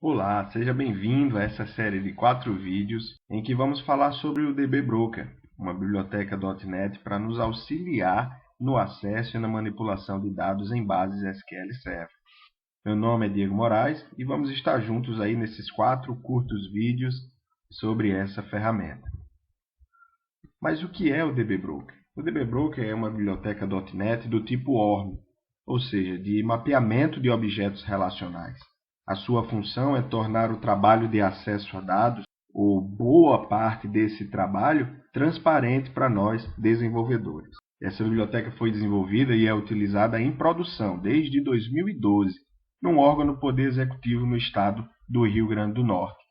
Olá, seja bem-vindo a essa série de 4 vídeos em que vamos falar sobre o DB Broker, uma biblioteca .NET para nos auxiliar no acesso e na manipulação de dados em bases SQL Server. Meu nome é Diego Moraes e vamos estar juntos aí nesses 4 curtos vídeos sobre essa ferramenta. Mas o que é o DB Broker? O DB Broker é uma biblioteca .NET do tipo ORM, ou seja, de mapeamento de objetos relacionais. A sua função é tornar o trabalho de acesso a dados, ou boa parte desse trabalho, transparente para nós, desenvolvedores. Essa biblioteca foi desenvolvida e é utilizada em produção desde 2012, num órgão do Poder Executivo no estado do Rio Grande do Norte.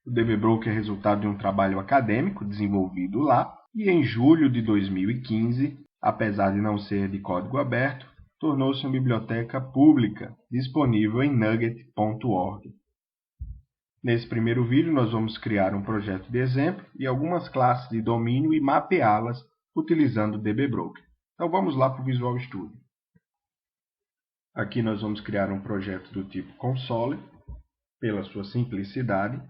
O DB Broker é resultado de um trabalho acadêmico desenvolvido lá, e em julho de 2015, apesar de não ser de código aberto, tornou-se uma biblioteca pública, disponível em NUGET.org. Nesse primeiro vídeo, nós vamos criar um projeto de exemplo e algumas classes de domínio e mapeá-las utilizando o DB Broker. Então vamos lá para o Visual Studio. Aqui nós vamos criar um projeto do tipo console, pela sua simplicidade.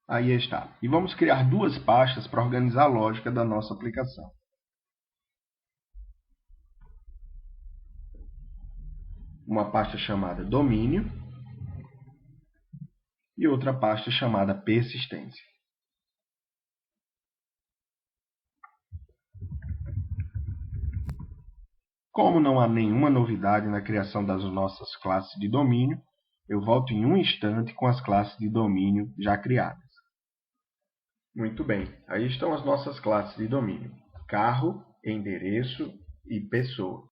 Aí está. E vamos criar duas pastas para organizar a lógica da nossa aplicação. Uma pasta chamada domínio e outra pasta chamada persistência. Como não há nenhuma novidade na criação das nossas classes de domínio, eu volto em um instante com as classes de domínio já criadas. Muito bem, aí estão as nossas classes de domínio: carro, endereço e pessoa.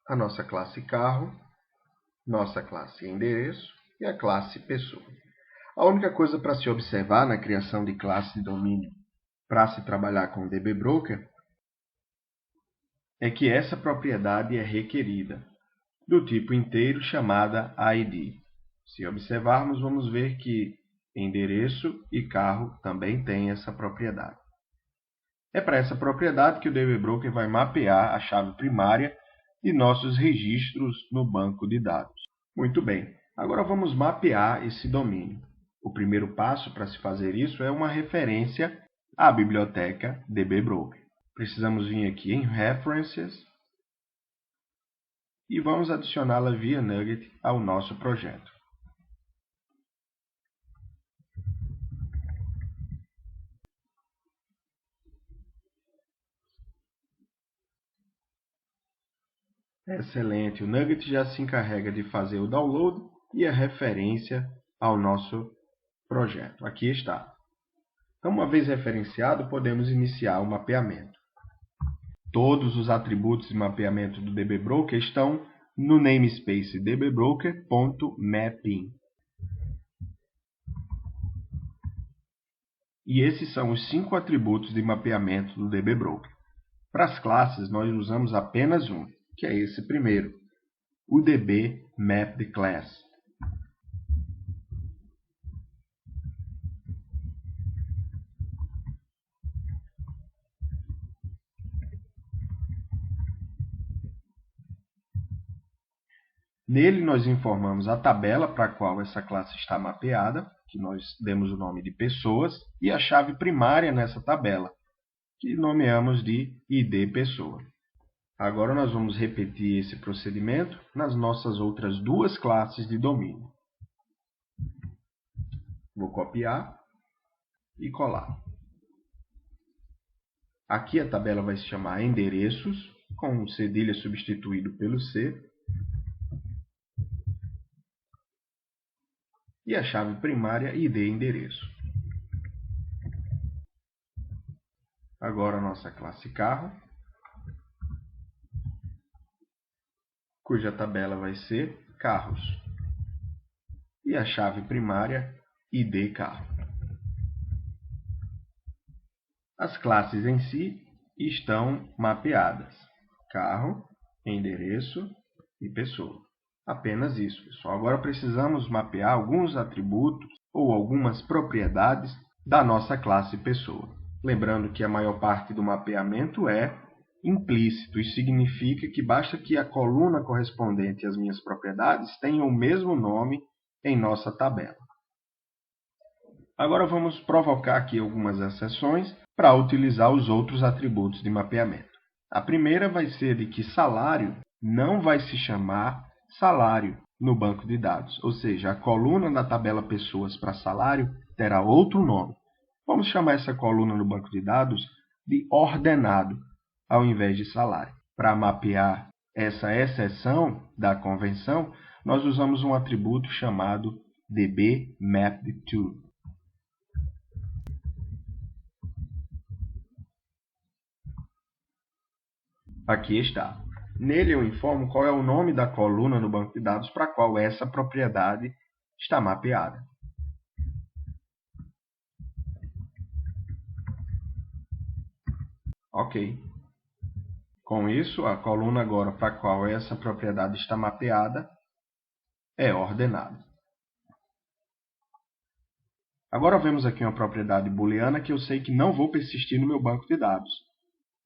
A nossa classe carro, nossa classe endereço e a classe pessoa. A única coisa para se observar na criação de classe de domínio para se trabalhar com o DB Broker é que essa propriedade é requerida, do tipo inteiro chamada ID. Se observarmos, vamos ver que endereço e carro também têm essa propriedade. É para essa propriedade que o DB Broker vai mapear a chave primária de nossos registros no banco de dados. Muito bem, agora vamos mapear esse domínio. O primeiro passo para se fazer isso é uma referência à biblioteca DB Broker. Precisamos vir aqui em References e vamos adicioná-la via NUGET ao nosso projeto. Excelente, o NUGET já se encarrega de fazer o download e a referência ao nosso projeto. Aqui está. Então, uma vez referenciado, podemos iniciar o mapeamento. Todos os atributos de mapeamento do DB Broker estão no namespace dbbroker.mapping. E esses são os 5 atributos de mapeamento do DB Broker. Para as classes, nós usamos apenas um, que é esse primeiro, o DB Mapped Class. Nele, nós informamos a tabela para a qual essa classe está mapeada, que nós demos o nome de pessoas, e a chave primária nessa tabela, que nomeamos de ID pessoa. Agora nós vamos repetir esse procedimento nas nossas outras duas classes de domínio. Vou copiar e colar. Aqui a tabela vai se chamar endereços, com o cedilha substituído pelo C. E a chave primária ID endereço. Agora a nossa classe carro, cuja tabela vai ser carros. E a chave primária ID carro. As classes em si estão mapeadas: carro, endereço e pessoa. Apenas isso, pessoal. Agora precisamos mapear alguns atributos ou algumas propriedades da nossa classe pessoa. Lembrando que a maior parte do mapeamento é implícito. Isso significa que basta que a coluna correspondente às minhas propriedades tenha o mesmo nome em nossa tabela. Agora vamos provocar aqui algumas exceções para utilizar os outros atributos de mapeamento. A primeira vai ser de que salário não vai se chamar salário no banco de dados, ou seja, a coluna da tabela pessoas para salário terá outro nome. Vamos chamar essa coluna no banco de dados de ordenado, ao invés de salário. Para mapear essa exceção da convenção, nós usamos um atributo chamado dbMapTo. Aqui está. Nele eu informo qual é o nome da coluna no banco de dados para a qual essa propriedade está mapeada. Ok. Com isso, a coluna agora para a qual essa propriedade está mapeada é ordenada. Agora vemos aqui uma propriedade booleana que eu sei que não vou persistir no meu banco de dados.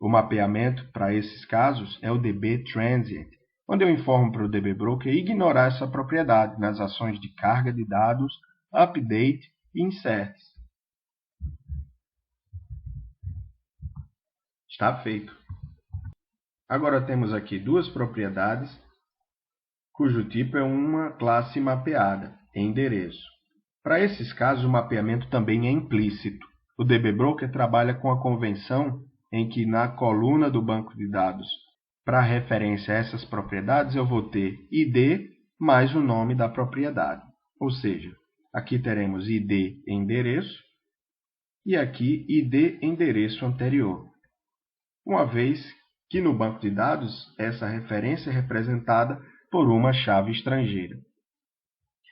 O mapeamento para esses casos é o dbTransient, onde eu informo para o dbBroker ignorar essa propriedade nas ações de carga de dados, update e insert. Está feito. Agora temos aqui duas propriedades, cujo tipo é uma classe mapeada, endereço. Para esses casos, o mapeamento também é implícito. O dbBroker trabalha com a convenção em que na coluna do banco de dados, para referência a essas propriedades, eu vou ter id mais o nome da propriedade. Ou seja, aqui teremos id endereço e aqui id endereço anterior. Uma vez que no banco de dados, essa referência é representada por uma chave estrangeira.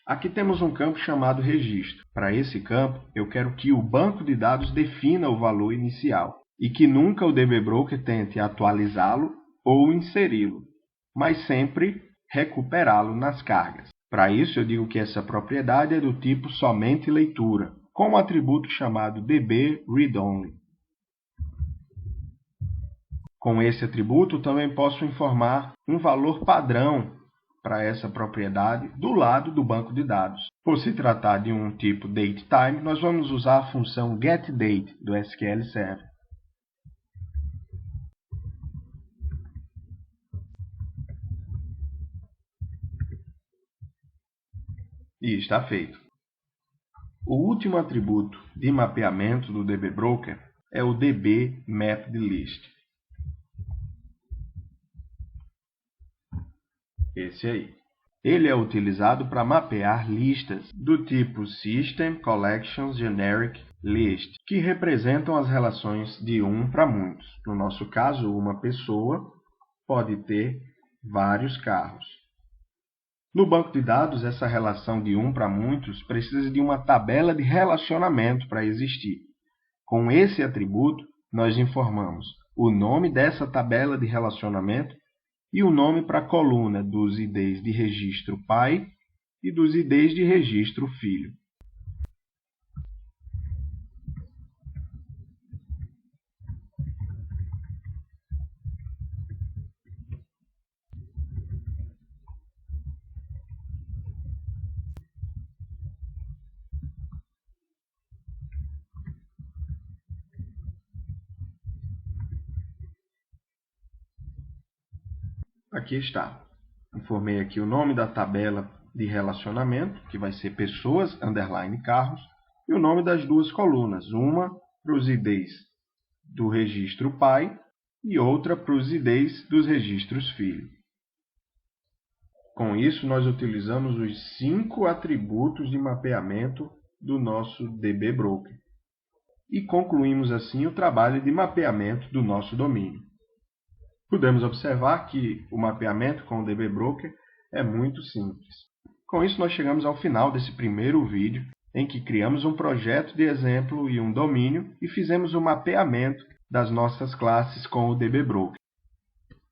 Aqui temos um campo chamado registro. Para esse campo, eu quero que o banco de dados defina o valor inicial e que nunca o dbBroker tente atualizá-lo ou inseri-lo, mas sempre recuperá-lo nas cargas. Para isso, eu digo que essa propriedade é do tipo somente leitura, com um atributo chamado dbReadOnly. Com esse atributo, também posso informar um valor padrão para essa propriedade do lado do banco de dados. Por se tratar de um tipo datetime, nós vamos usar a função getDate do SQL Server. E está feito. O último atributo de mapeamento do dbBroker é o dbMapDList. Esse aí. Ele é utilizado para mapear listas do tipo System Collections Generic List, que representam as relações de um para muitos. No nosso caso, uma pessoa pode ter vários carros. No banco de dados, essa relação de um para muitos precisa de uma tabela de relacionamento para existir. Com esse atributo, nós informamos o nome dessa tabela de relacionamento e o nome para a coluna dos IDs de registro pai e dos IDs de registro filho. Aqui está. Informei aqui o nome da tabela de relacionamento, que vai ser pessoas, _ carros, e o nome das duas colunas, uma para os IDs do registro pai e outra para os IDs dos registros filho. Com isso, nós utilizamos os 5 atributos de mapeamento do nosso dbBroker e concluímos assim o trabalho de mapeamento do nosso domínio. Podemos observar que o mapeamento com o dbBroker é muito simples. Com isso, nós chegamos ao final desse primeiro vídeo, em que criamos um projeto de exemplo e um domínio e fizemos o mapeamento das nossas classes com o dbBroker.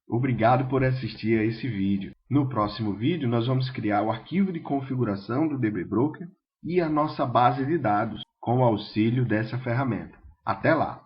Obrigado por assistir a esse vídeo. No próximo vídeo, nós vamos criar o arquivo de configuração do dbBroker e a nossa base de dados com o auxílio dessa ferramenta. Até lá!